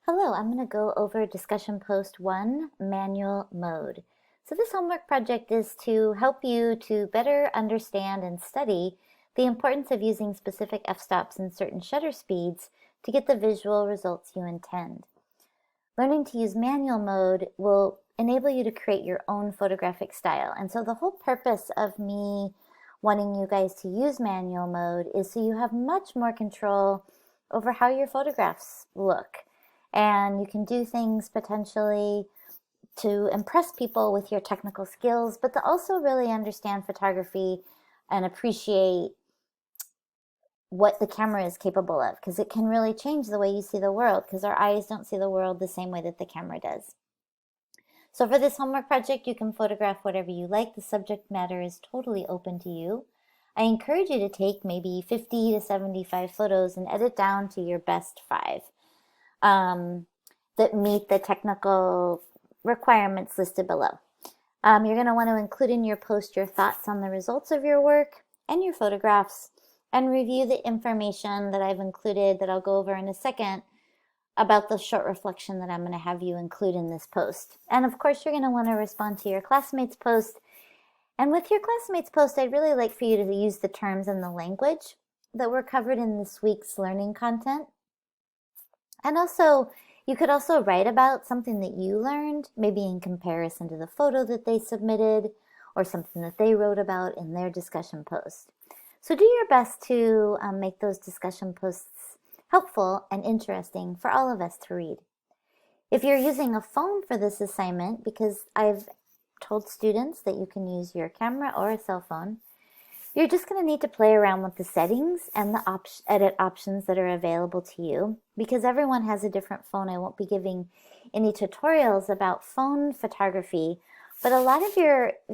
Hello, I'm going to go over discussion post 1, manual mode. So this homework project is to help you to better understand and study the importance of using specific f-stops and certain shutter speeds to get the visual results you intend. Learning to use manual mode will enable you to create your own photographic style. And so the whole purpose of me wanting you guys to use manual mode is so you have much more control over how your photographs look. And you can do things potentially to impress people with your technical skills, but to also really understand photography and appreciate what the camera is capable of, because it can really change the way you see the world, because our eyes don't see the world the same way that the camera does. So for this homework project, you can photograph whatever you like. The subject matter is totally open to you. I encourage you to take maybe 50 to 75 photos and edit down to your best 5 that meet the technical requirements listed below. You're going to want to include in your post your thoughts on the results of your work and your photographs, and review the information that I've included that I'll go over in a second about the short reflection that I'm going to have you include in this post. And of course, you're going to want to respond to your classmates' post. And with your classmates' post, I'd really like for you to use the terms and the language that were covered in this week's learning content. And also, you could also write about something that you learned, maybe in comparison to the photo that they submitted or something that they wrote about in their discussion post. So do your best to make those discussion posts helpful and interesting for all of us to read. If you're using a phone for this assignment, because I've told students that you can use your camera or a cell phone, you're just going to need to play around with the settings and the edit options that are available to you, because everyone has a different phone. I won't be giving any tutorials about phone photography, but a lot of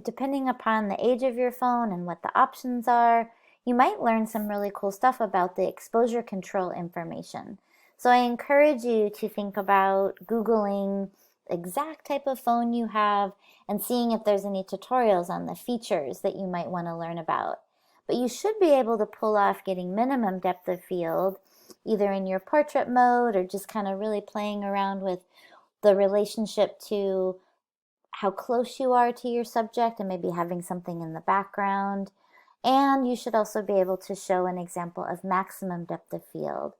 depending upon the age of your phone and what the options are, you might learn some really cool stuff about the exposure control information. So I encourage you to think about Googling the exact type of phone you have and seeing if there's any tutorials on the features that you might want to learn about. But you should be able to pull off getting minimum depth of field, either in your portrait mode or just kind of really playing around with the relationship to how close you are to your subject and maybe having something in the background. And you should also be able to show an example of maximum depth of field.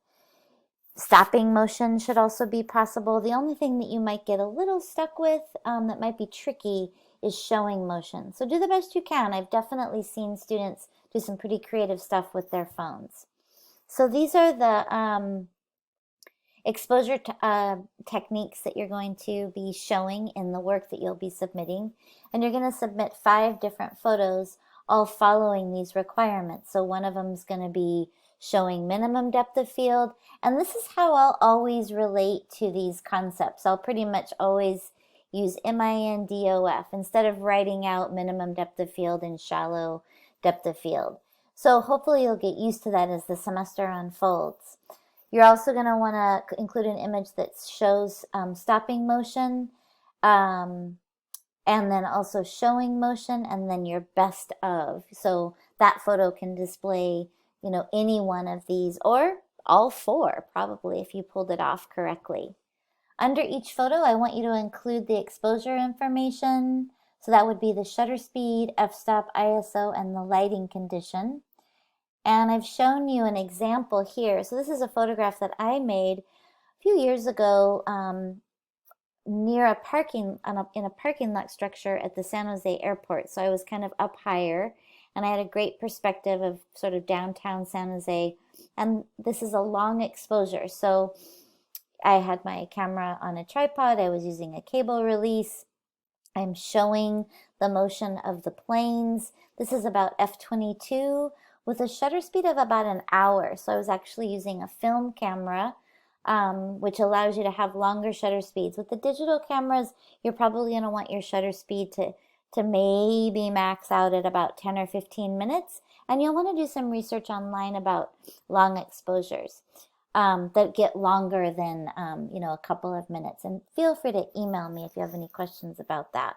Stopping motion should also be possible. The only thing that you might get a little stuck with that might be tricky is showing motion. So do the best you can. I've definitely seen students do some pretty creative stuff with their phones. So these are the exposure techniques that you're going to be showing in the work that you'll be submitting. And you're going to submit 5 different photos, all following these requirements. So one of them is going to be showing minimum depth of field. And this is how I'll always relate to these concepts. I'll pretty much always use MINDOF instead of writing out minimum depth of field and shallow depth of field. So hopefully you'll get used to that as the semester unfolds. You're also going to want to include an image that shows stopping motion, and then also showing motion, and then your best of. So that photo can display, any one of these, or all 4 probably if you pulled it off correctly. Under each photo, I want you to include the exposure information. So that would be the shutter speed, f-stop, ISO, and the lighting condition. And I've shown you an example here. So this is a photograph that I made a few years ago near in a parking lot structure at the San Jose airport. So I was kind of up higher, and I had a great perspective of sort of downtown San Jose. And this is a long exposure. So I had my camera on a tripod. I was using a cable release. I'm showing the motion of the planes. This is about f/22 with a shutter speed of about an hour. So I was actually using a film camera, which allows you to have longer shutter speeds. With the digital cameras, you're probably going to want your shutter speed to maybe max out at about 10 or 15 minutes. And you'll want to do some research online about long exposures that get longer than, a couple of minutes. And feel free to email me if you have any questions about that.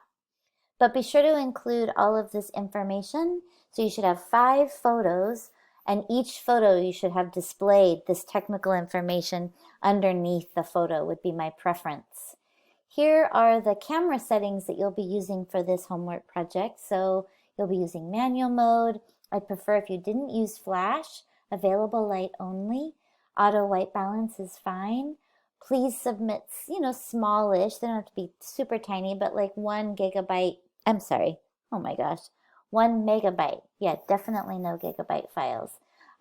But be sure to include all of this information. So you should have 5 photos And each photo you should have displayed this technical information underneath the photo would be my preference. Here are the camera settings that you'll be using for this homework project. So you'll be using manual mode. I'd prefer if you didn't use flash, available light only. Auto white balance is fine. Please submit, smallish. They don't have to be super tiny, but like 1 gigabyte. I'm sorry. Oh my gosh. 1 megabyte. Yeah, definitely no gigabyte files.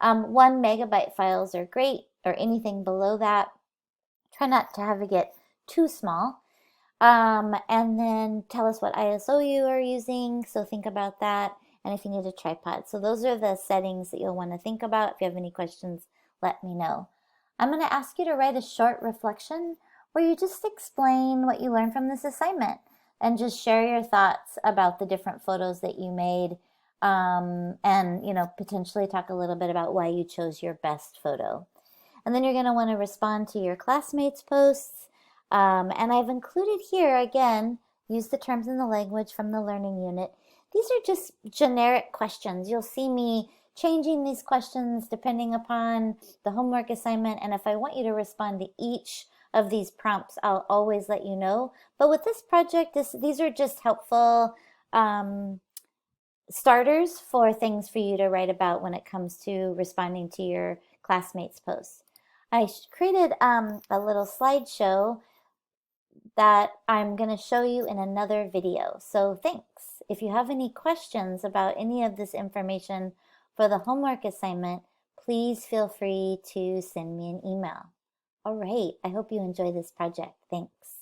1 megabyte files are great, or anything below that. Try not to have it get too small. And then tell us what ISO you are using. So think about that. And if you need a tripod. So those are the settings that you'll want to think about. If you have any questions, let me know. I'm going to ask you to write a short reflection where you just explain what you learned from this assignment and just share your thoughts about the different photos that you made, and potentially talk a little bit about why you chose your best photo. And then you're going to want to respond to your classmates' posts. And I've included here, again, use the terms in the language from the learning unit. These are just generic questions. You'll see me changing these questions depending upon the homework assignment. And if I want you to respond to each of these prompts, I'll always let you know. But with this project, these are just helpful starters for things for you to write about when it comes to responding to your classmates' posts. I created a little slideshow that I'm going to show you in another video. So thanks. If you have any questions about any of this information for the homework assignment, please feel free to send me an email. All right, I hope you enjoy this project. Thanks.